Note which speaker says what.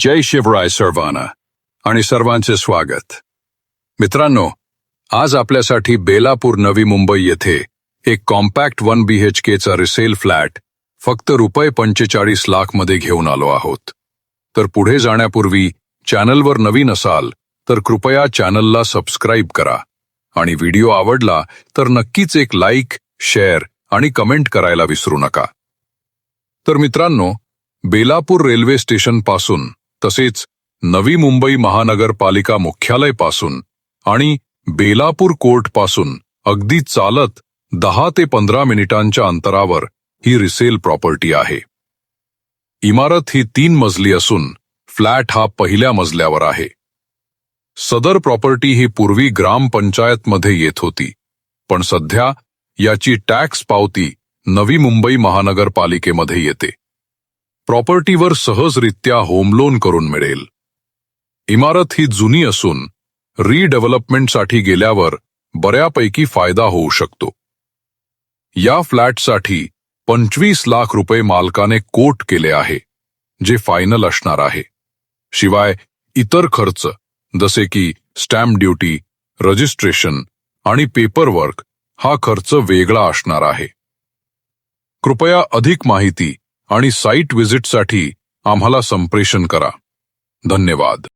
Speaker 1: जय शिवराय सर्वांना आणि सर्वांचे स्वागत. मित्रांनो, आज आपल्यासाठी बेलापूर नवी मुंबई येथे एक कॉम्पॅक्ट 1 BHKचा रिसेल फ्लॅट फक्त ₹45 लाख मध्ये घेऊन आलो आहोत. तर पुढे जाण्यापूर्वी चॅनलवर नवीन असाल तर कृपया चॅनलला सबस्क्राईब करा आणि व्हिडिओ आवडला तर नक्कीच एक लाईक, शेअर आणि कमेंट करायला विसरू नका. तर मित्रांनो, बेलापूर रेल्वे स्टेशन पासून तसेच नवी मुंबई महानगरपालिका मुख्यालय पासून आणि बेलापूर कोर्ट पासून अगदी चालत 10 ते 15 मिनिटांच्या अंतरावर ही रिसेल प्रॉपर्टी आहे. इमारत ही 3 मजली असून फ्लॅट हा पहिल्या मजल्यावर आहे. सदर प्रॉपर्टी ही पूर्वी ग्रामपंचायतमध्ये येत होती, पण सध्या याची टॅक्स पावती नवी मुंबई महानगरपालिकेमध्ये येते. प्रॉपर्टीवर सहजरित्या होम लोन करून मिळेल. इमारत ही जुनी असून रिडेव्हलपमेंटसाठी गेल्यावर बऱ्यापैकी फायदा होऊ शकतो. या फ्लॅटसाठी 25 लाख रुपये मालकाने कोट केले आहे, जे फायनल असणार आहे. शिवाय इतर खर्च जसे की स्टॅम्प ड्युटी, रजिस्ट्रेशन आणि पेपरवर्क हा खर्च वेगळा असणार आहे. कृपया अधिक माहिती आणि साइट व्हिजिटसाठी आम्हाला संप्रेषण करा. धन्यवाद.